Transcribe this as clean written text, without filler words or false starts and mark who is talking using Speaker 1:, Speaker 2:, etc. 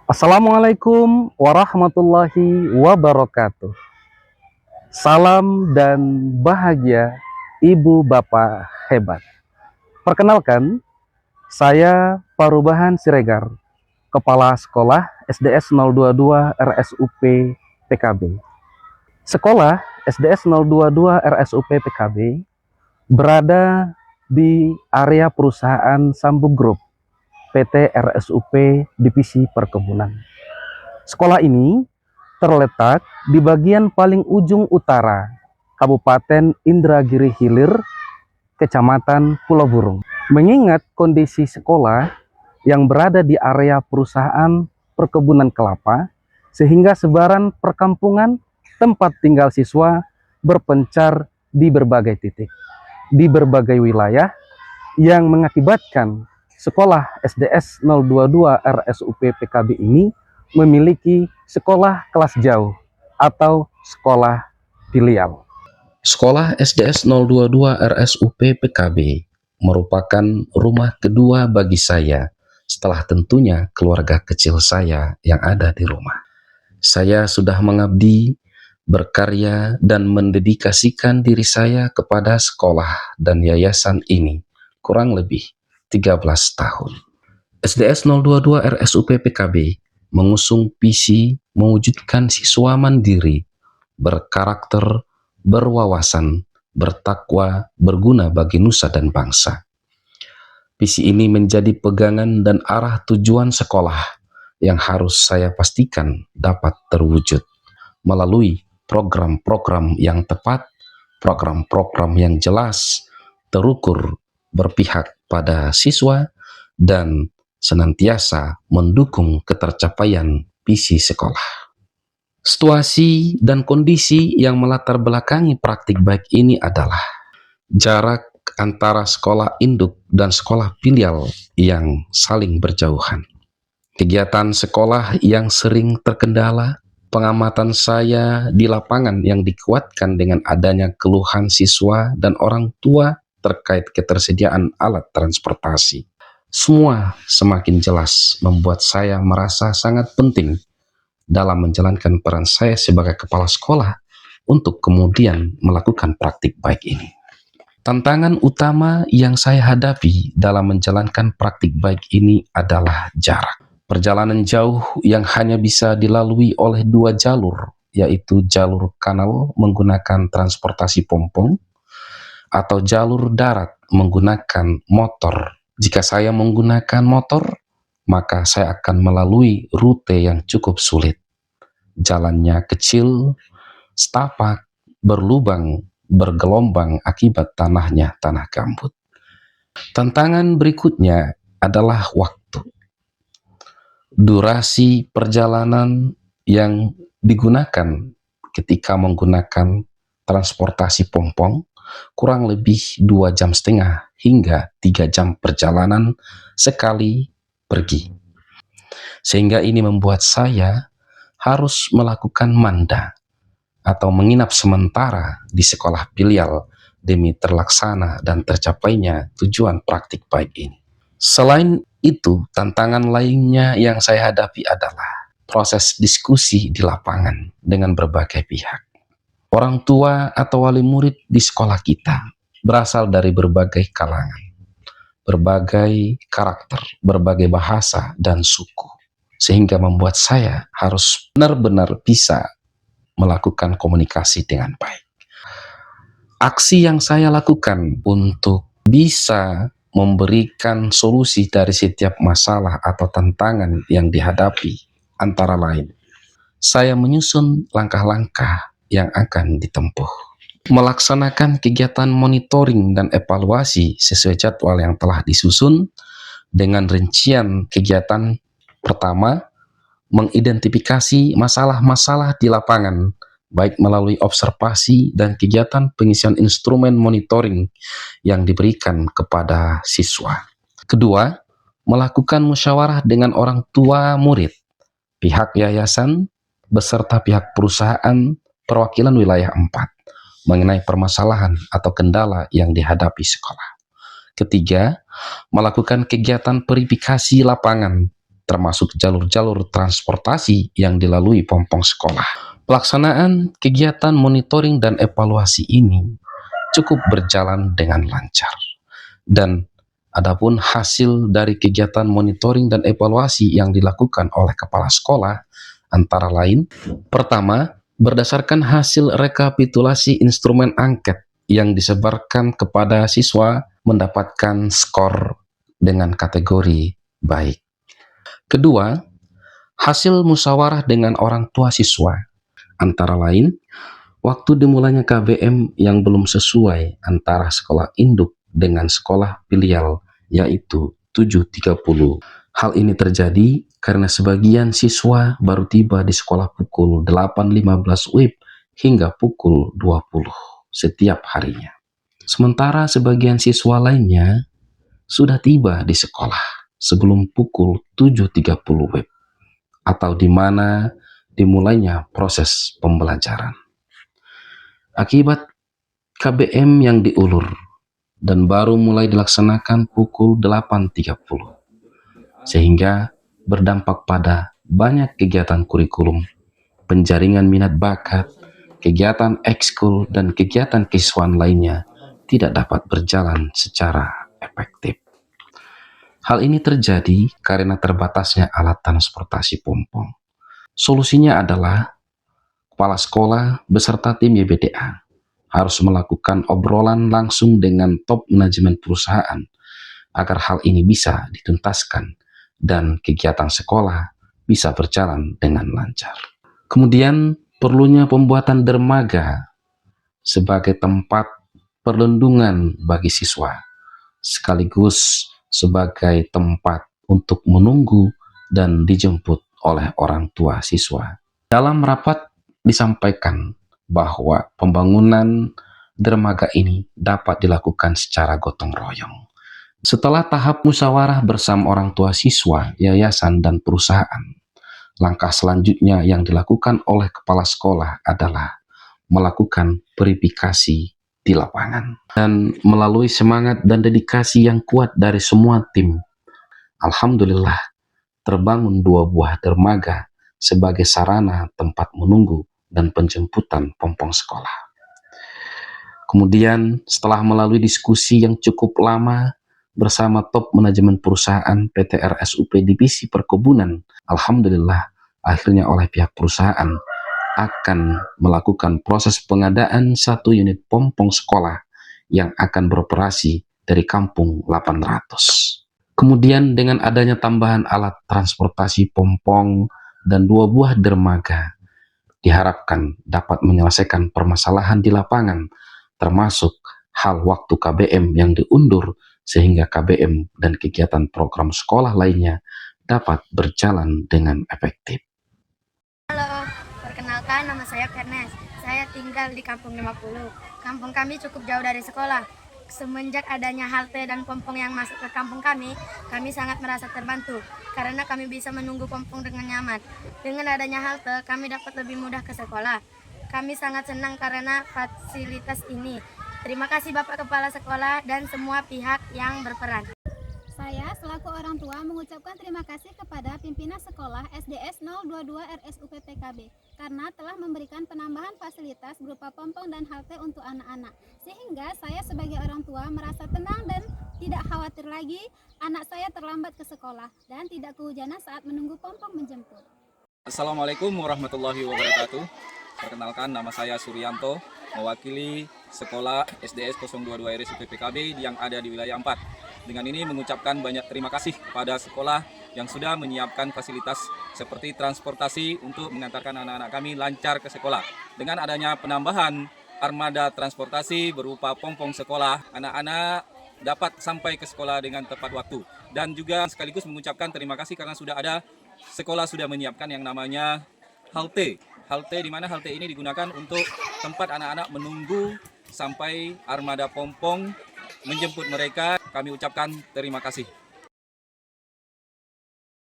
Speaker 1: Assalamualaikum warahmatullahi wabarakatuh. Salam dan bahagia Ibu Bapak hebat. Perkenalkan, saya Parubahan Siregar, Kepala Sekolah SDS 022 RSUP PKB. Sekolah SDS 022 RSUP PKB berada di area perusahaan Sambung Group PT RSUP Divisi Perkebunan. Sekolah ini terletak di bagian paling ujung utara Kabupaten Indragiri Hilir, Kecamatan Pulau Burung. Mengingat kondisi sekolah yang berada di area perusahaan perkebunan kelapa, sehingga sebaran perkampungan tempat tinggal siswa berpencar di berbagai titik, di berbagai wilayah, yang mengakibatkan sekolah SDS 022 RSUP PKB ini memiliki sekolah kelas jauh atau sekolah filial.
Speaker 2: Sekolah SDS 022 RSUP PKB merupakan rumah kedua bagi saya setelah tentunya keluarga kecil saya yang ada di rumah. Saya sudah mengabdi, berkarya, dan mendedikasikan diri saya kepada sekolah dan yayasan ini kurang lebih 13 tahun. SDS 022 RSUP PKB mengusung visi mewujudkan siswa mandiri, berkarakter, berwawasan, bertakwa, berguna bagi nusa dan bangsa. Visi ini menjadi pegangan dan arah tujuan sekolah yang harus saya pastikan dapat terwujud melalui program-program yang tepat, program-program yang jelas, terukur, berpihak pada siswa, dan senantiasa mendukung ketercapaian visi sekolah. Situasi dan kondisi yang melatar belakangi praktik baik ini adalah jarak antara sekolah induk dan sekolah filial yang saling berjauhan. Kegiatan sekolah yang sering terkendala, pengamatan saya di lapangan yang dikuatkan dengan adanya keluhan siswa dan orang tua terkait ketersediaan alat transportasi. Semua semakin jelas membuat saya merasa sangat penting dalam menjalankan peran saya sebagai kepala sekolah untuk kemudian melakukan praktik baik ini. Tantangan utama yang saya hadapi dalam menjalankan praktik baik ini adalah jarak. Perjalanan jauh yang hanya bisa dilalui oleh dua jalur, yaitu jalur kanal menggunakan transportasi pompong atau jalur darat menggunakan motor. Jika saya menggunakan motor, maka saya akan melalui rute yang cukup sulit. Jalannya kecil, setapak, berlubang, bergelombang akibat tanahnya tanah gambut. Tantangan berikutnya adalah waktu. Durasi perjalanan yang digunakan ketika menggunakan transportasi pompong kurang lebih 2,5 jam hingga 3 jam perjalanan sekali pergi. Sehingga ini membuat saya harus melakukan manda atau menginap sementara di sekolah filial demi terlaksana dan tercapainya tujuan praktik baik ini. Selain itu, tantangan lainnya yang saya hadapi adalah proses diskusi di lapangan dengan berbagai pihak. Orang tua atau wali murid di sekolah kita berasal dari berbagai kalangan, berbagai karakter, berbagai bahasa dan suku, sehingga membuat saya harus benar-benar bisa melakukan komunikasi dengan baik. Aksi yang saya lakukan untuk bisa memberikan solusi dari setiap masalah atau tantangan yang dihadapi antara lain, saya menyusun langkah-langkah yang akan ditempuh. Melaksanakan kegiatan monitoring dan evaluasi sesuai jadwal yang telah disusun dengan rincian kegiatan. Pertama, mengidentifikasi masalah-masalah di lapangan, baik melalui observasi dan kegiatan pengisian instrumen monitoring yang diberikan kepada siswa. Kedua, melakukan musyawarah dengan orang tua murid, pihak yayasan, beserta pihak perusahaan perwakilan wilayah 4 mengenai permasalahan atau kendala yang dihadapi sekolah. Ketiga, melakukan kegiatan verifikasi lapangan termasuk jalur-jalur transportasi yang dilalui pompong sekolah. Pelaksanaan kegiatan monitoring dan evaluasi ini cukup berjalan dengan lancar. Dan adapun hasil dari kegiatan monitoring dan evaluasi yang dilakukan oleh kepala sekolah antara lain, pertama, berdasarkan hasil rekapitulasi instrumen angket yang disebarkan kepada siswa mendapatkan skor dengan kategori baik. Kedua, hasil musyawarah dengan orang tua siswa, antara lain, waktu dimulainya KBM yang belum sesuai antara sekolah induk dengan sekolah filial, yaitu 7.30. Hal ini terjadi karena sebagian siswa baru tiba di sekolah pukul 8.15 WIB hingga pukul 20 setiap harinya. Sementara sebagian siswa lainnya sudah tiba di sekolah sebelum pukul 7.30 WIB, atau di mana dimulainya proses pembelajaran. Akibat KBM yang diulur dan baru mulai dilaksanakan pukul 8.30, sehingga berdampak pada banyak kegiatan kurikulum, penjaringan minat bakat, kegiatan ekskul, dan kegiatan kesiswaan lainnya tidak dapat berjalan secara efektif. Hal ini terjadi karena terbatasnya alat transportasi pompong. Solusinya adalah kepala sekolah beserta tim YBDA harus melakukan obrolan langsung dengan top manajemen perusahaan agar hal ini bisa dituntaskan dan kegiatan sekolah bisa berjalan dengan lancar. Kemudian perlunya pembuatan dermaga sebagai tempat perlindungan bagi siswa, sekaligus sebagai tempat untuk menunggu dan dijemput oleh orang tua siswa. Dalam rapat disampaikan bahwa pembangunan dermaga ini dapat dilakukan secara gotong royong. Setelah tahap musyawarah bersama orang tua siswa, yayasan, dan perusahaan, langkah selanjutnya yang dilakukan oleh kepala sekolah adalah melakukan verifikasi di lapangan. Dan melalui semangat dan dedikasi yang kuat dari semua tim, alhamdulillah terbangun 2 buah dermaga sebagai sarana tempat menunggu dan penjemputan pompong sekolah. Kemudian setelah melalui diskusi yang cukup lama bersama top manajemen perusahaan PT RSUP Divisi Perkebunan, alhamdulillah akhirnya oleh pihak perusahaan akan melakukan proses pengadaan 1 unit pompong sekolah yang akan beroperasi dari Kampung 800. Kemudian dengan adanya tambahan alat transportasi pompong dan 2 buah dermaga, diharapkan dapat menyelesaikan permasalahan di lapangan, termasuk hal waktu KBM yang diundur, sehingga KBM dan kegiatan program sekolah lainnya dapat berjalan dengan efektif.
Speaker 3: Halo, perkenalkan nama saya Fernes. Saya tinggal di Kampung 50. Kampung kami cukup jauh dari sekolah. Semenjak adanya halte dan pompong yang masuk ke kampung kami sangat merasa terbantu karena kami bisa menunggu pompong dengan nyaman. Dengan adanya halte, kami dapat lebih mudah ke sekolah. Kami sangat senang karena fasilitas ini. Terima kasih Bapak Kepala Sekolah dan semua pihak yang berperan.
Speaker 4: Saya selaku orang tua mengucapkan terima kasih kepada pimpinan sekolah SDS 022 RSUP PKB karena telah memberikan penambahan fasilitas berupa pompong dan halte untuk anak-anak, sehingga saya sebagai orang tua merasa tenang dan tidak khawatir lagi anak saya terlambat ke sekolah dan tidak kehujanan saat menunggu pompong menjemput.
Speaker 5: Assalamualaikum warahmatullahi wabarakatuh. Perkenalkan, nama saya Suryanto, mewakili sekolah SDS 022 RSUP PKB yang ada di wilayah 4. Dengan ini mengucapkan banyak terima kasih kepada sekolah yang sudah menyiapkan fasilitas seperti transportasi untuk mengantarkan anak-anak kami lancar ke sekolah. Dengan adanya penambahan armada transportasi berupa pompong sekolah, anak-anak dapat sampai ke sekolah dengan tepat waktu. Dan juga sekaligus mengucapkan terima kasih karena sekolah sudah menyiapkan yang namanya halte. Halte di mana halte ini digunakan untuk tempat anak-anak menunggu sampai armada pompong menjemput mereka. Kami ucapkan terima kasih.